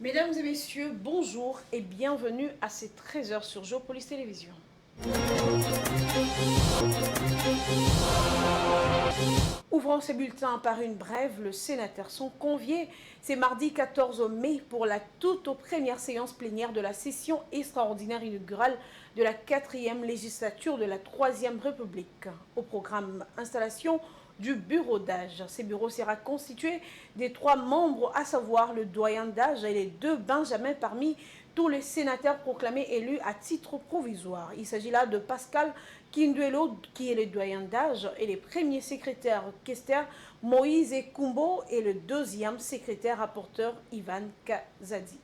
Mesdames et messieurs, bonjour et bienvenue à ces 13h sur Géopolis Télévision. Ouvrant ces bulletins par une brève, les sénateurs sont conviés. C'est mardi 14 mai pour la toute première séance plénière de la session extraordinaire inaugurale de la 4e législature de la 3e République. Au programme installation du bureau d'âge. Ce bureau sera constitué des 3 membres, à savoir le doyen d'âge et les 2 benjamins parmi tous les sénateurs proclamés élus à titre provisoire. Il s'agit là de Pascal Kinduelo, qui est le doyen d'âge, et les premiers secrétaires questeurs Moïse Kumbo et le deuxième secrétaire rapporteur Ivan Kazadi.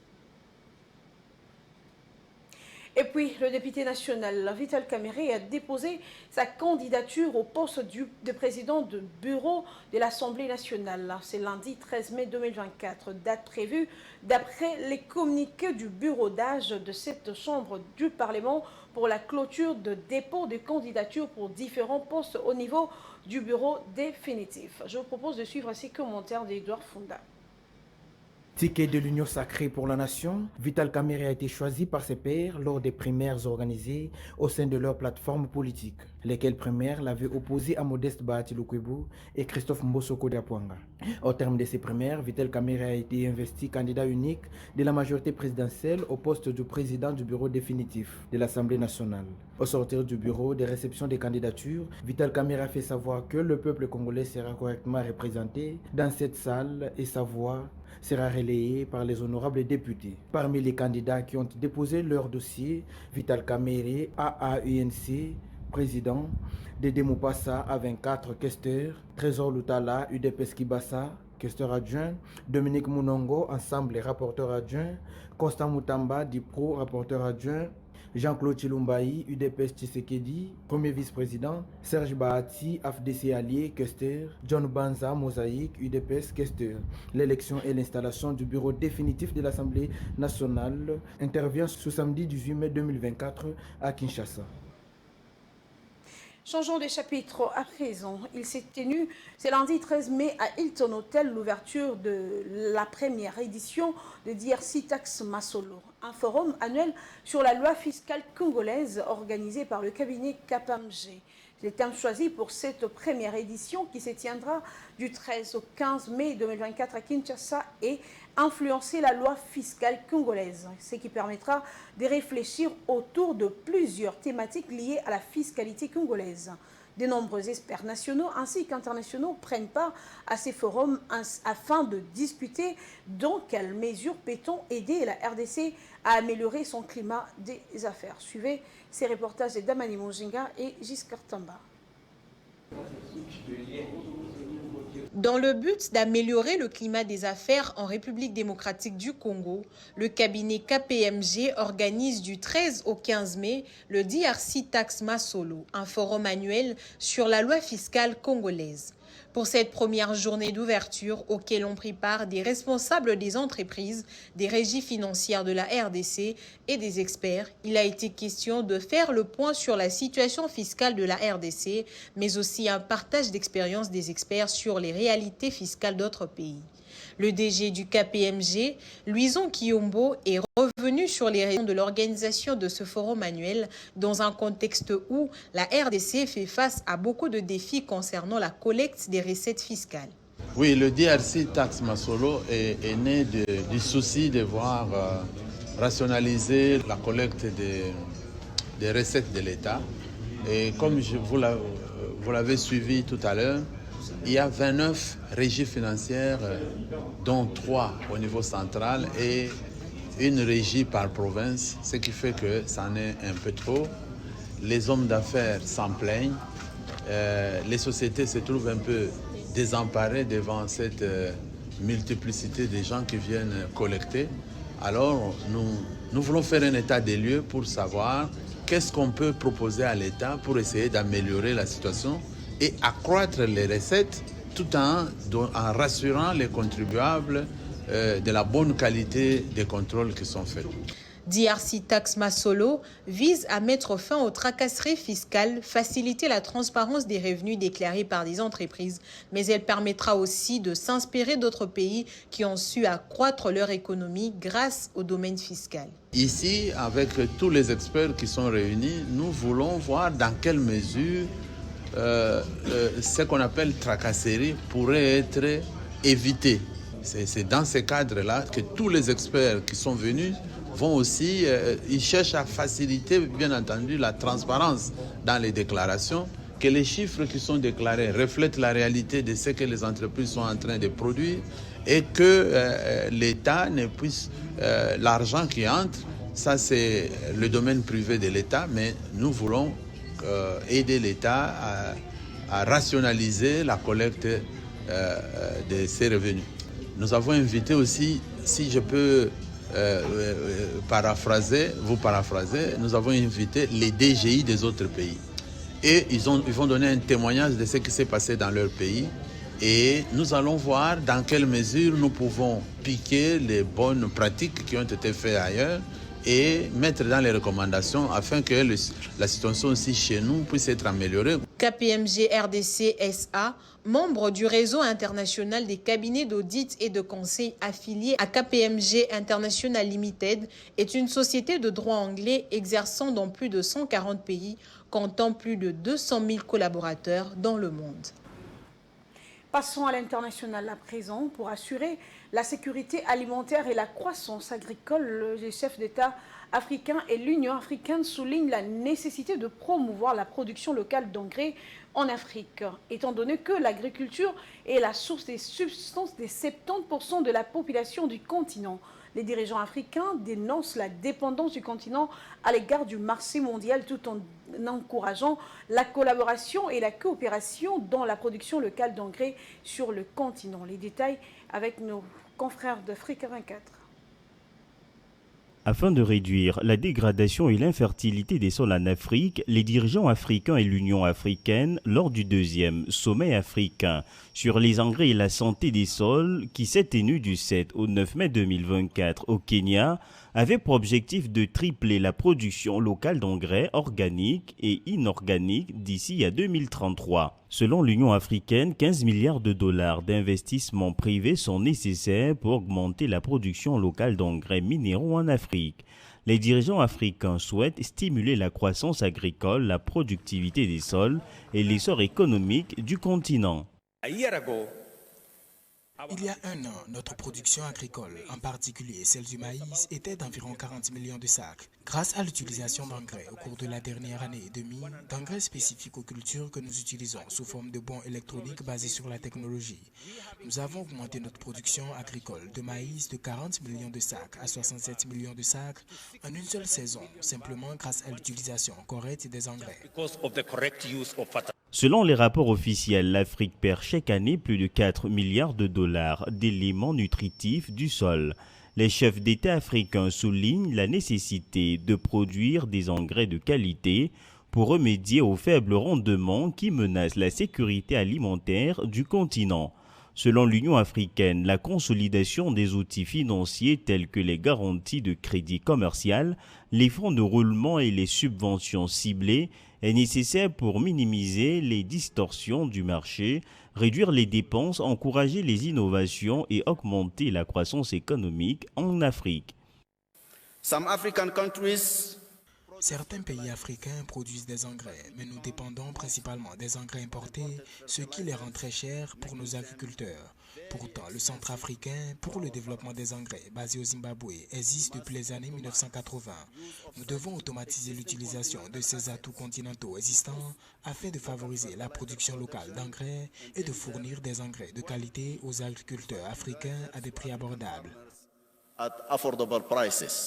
Et puis, le député national Vital Kamerhe a déposé sa candidature au poste de président du bureau de l'Assemblée nationale. C'est lundi 13 mai 2024, date prévue d'après les communiqués du bureau d'âge de cette chambre du Parlement pour la clôture de dépôt de candidatures pour différents postes au niveau du bureau définitif. Je vous propose de suivre ces commentaires d'Edouard Funda. Ticket de l'Union sacrée pour la nation, Vital Kamerhe a été choisi par ses pairs lors des primaires organisées au sein de leur plateforme politique, lesquelles primaires l'avaient opposé à Modeste Bahati Lukwebo et Christophe Mbosoko Diapwanga. Au terme de ces primaires, Vital Kamerhe a été investi candidat unique de la majorité présidentielle au poste de président du bureau définitif de l'Assemblée nationale. Au sortir du bureau de réception des candidatures, Vital Kamerhe a fait savoir que le peuple congolais sera correctement représenté dans cette salle et sa voix sera relayé par les honorables députés. Parmi les candidats qui ont déposé leur dossier, Vital Kamerhe, AAUNC, président, Dédé Moupassa à 24 questeurs, Trésor Lutala, UDPS Kibassa, questeur adjoint, Dominique Mounongo, ensemble rapporteur adjoint, Constant Moutamba, Dipro, rapporteur adjoint, Jean-Claude Chilumbaï, UDPS Tshisekedi, premier vice-président, Serge Bahati, AFDC allié, questeur, John Banza, Mosaïque, UDPS, questeur. L'élection et l'installation du bureau définitif de l'Assemblée nationale intervient ce samedi 18 mai 2024 à Kinshasa. Changeons de chapitre à présent. Il s'est tenu ce lundi 13 mai à Hilton Hotel l'ouverture de la première édition de DRC Tax Masolo, un forum annuel sur la loi fiscale congolaise organisé par le cabinet KPMG. Le thème choisi pour cette première édition qui se tiendra du 13 au 15 mai 2024 à Kinshasa est influencer la loi fiscale congolaise, ce qui permettra de réfléchir autour de plusieurs thématiques liées à la fiscalité congolaise. De nombreux experts nationaux ainsi qu'internationaux prennent part à ces forums afin de discuter dans quelle mesure peut-on aider la RDC à améliorer son climat des affaires. Suivez ces reportages de Damani Monjinga et Giscard Tamba. Dans le but d'améliorer le climat des affaires en République démocratique du Congo, le cabinet KPMG organise du 13 au 15 mai le DRC Tax Masolo, un forum annuel sur la loi fiscale congolaise. Pour cette première journée d'ouverture, auquel ont pris part des responsables des entreprises, des régies financières de la RDC et des experts, il a été question de faire le point sur la situation fiscale de la RDC, mais aussi un partage d'expériences des experts sur les réalités fiscales d'autres pays. Le DG du KPMG, Louison Kiyombo, est revenu sur les raisons de l'organisation de ce forum annuel dans un contexte où la RDC fait face à beaucoup de défis concernant la collecte des recettes fiscales. Oui, le DRC Tax Masolo est né du souci de voir rationaliser la collecte des recettes de l'État. Et comme vous l'avez suivi tout à l'heure, il y a 29 régies financières, dont 3 au niveau central et une régie par province, ce qui fait que ça en est un peu trop. Les hommes d'affaires s'en plaignent, les sociétés se trouvent un peu désemparées devant cette multiplicité de gens qui viennent collecter. Alors nous voulons faire un état des lieux pour savoir qu'est-ce qu'on peut proposer à l'État pour essayer d'améliorer la situation et accroître les recettes tout en rassurant les contribuables de la bonne qualité des contrôles qui sont faits. DRC Tax Masolo vise à mettre fin aux tracasseries fiscales, faciliter la transparence des revenus déclarés par des entreprises, mais elle permettra aussi de s'inspirer d'autres pays qui ont su accroître leur économie grâce au domaine fiscal. Ici, avec tous les experts qui sont réunis, nous voulons voir dans quelle mesure ce qu'on appelle tracasserie pourrait être évité. C'est dans ce cadre-là que tous les experts qui sont venus vont aussi, ils cherchent à faciliter, bien entendu, la transparence dans les déclarations, que les chiffres qui sont déclarés reflètent la réalité de ce que les entreprises sont en train de produire et que l'État ne puisse, l'argent qui entre, ça c'est le domaine privé de l'État, mais nous voulons aider l'État à rationaliser la collecte de ces revenus. Nous avons invité aussi, si je peux vous paraphraser, nous avons invité les DGI des autres pays. Et ils vont donner un témoignage de ce qui s'est passé dans leur pays. Et nous allons voir dans quelle mesure nous pouvons piquer les bonnes pratiques qui ont été faites ailleurs et mettre dans les recommandations afin que la situation aussi chez nous puisse être améliorée. KPMG RDC SA, membre du réseau international des cabinets d'audit et de conseil affiliés à KPMG International Limited, est une société de droit anglais exerçant dans plus de 140 pays, comptant plus de 200 000 collaborateurs dans le monde. Passons à l'international à présent. Pour assurer la sécurité alimentaire et la croissance agricole, les chefs d'État africains et l'Union africaine soulignent la nécessité de promouvoir la production locale d'engrais en Afrique, étant donné que l'agriculture est la source des substances des 70% de la population du continent. Les dirigeants africains dénoncent la dépendance du continent à l'égard du marché mondial tout en encourageant la collaboration et la coopération dans la production locale d'engrais sur le continent. Les détails avec nos confrères d'Afrique 24. Afin de réduire la dégradation et l'infertilité des sols en Afrique, les dirigeants africains et l'Union africaine, lors du 2e sommet africain sur les engrais et la santé des sols qui s'est tenu du 7 au 9 mai 2024 au Kenya, avaient pour objectif de tripler la production locale d'engrais organiques et inorganiques d'ici à 2033. Selon l'Union africaine, 15 milliards de dollars d'investissements privés sont nécessaires pour augmenter la production locale d'engrais minéraux en Afrique. Les dirigeants africains souhaitent stimuler la croissance agricole, la productivité des sols et l'essor économique du continent. Il y a un an, notre production agricole, en particulier celle du maïs, était d'environ 40 millions de sacs. Grâce à l'utilisation d'engrais au cours de la dernière année et demie, d'engrais spécifiques aux cultures que nous utilisons sous forme de bons électroniques basés sur la technologie, nous avons augmenté notre production agricole de maïs de 40 millions de sacs à 67 millions de sacs en une seule saison, simplement grâce à l'utilisation correcte des engrais. Selon les rapports officiels, l'Afrique perd chaque année plus de 4 milliards de dollars d'éléments nutritifs du sol. Les chefs d'État africains soulignent la nécessité de produire des engrais de qualité pour remédier au faible rendement qui menace la sécurité alimentaire du continent. Selon l'Union africaine, la consolidation des outils financiers tels que les garanties de crédit commercial, les fonds de roulement et les subventions ciblées est nécessaire pour minimiser les distorsions du marché, réduire les dépenses, encourager les innovations et augmenter la croissance économique en Afrique. Certains pays africains produisent des engrais, mais nous dépendons principalement des engrais importés, ce qui les rend très chers pour nos agriculteurs. Pourtant, le Centre africain pour le développement des engrais, basé au Zimbabwe, existe depuis les années 1980. Nous devons automatiser l'utilisation de ces atouts continentaux existants afin de favoriser la production locale d'engrais et de fournir des engrais de qualité aux agriculteurs africains à des prix abordables.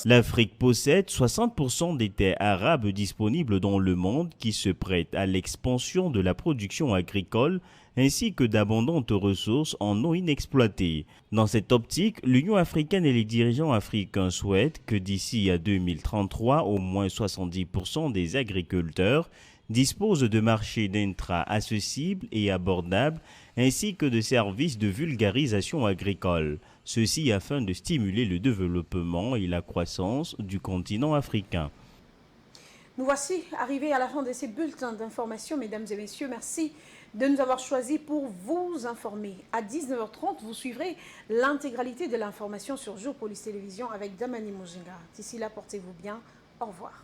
L'Afrique possède 60% des terres arables disponibles dans le monde qui se prêtent à l'expansion de la production agricole ainsi que d'abondantes ressources en eau inexploitées. Dans cette optique, l'Union africaine et les dirigeants africains souhaitent que d'ici à 2033, au moins 70% des agriculteurs dispose de marchés d'intrants accessibles et abordables, ainsi que de services de vulgarisation agricole. Ceci afin de stimuler le développement et la croissance du continent africain. Nous voici arrivés à la fin de ces bulletins d'information, mesdames et messieurs. Merci de nous avoir choisis pour vous informer. À 19h30, vous suivrez l'intégralité de l'information sur Géopolis Télévision avec Damani Mojinga. D'ici là, portez-vous bien. Au revoir.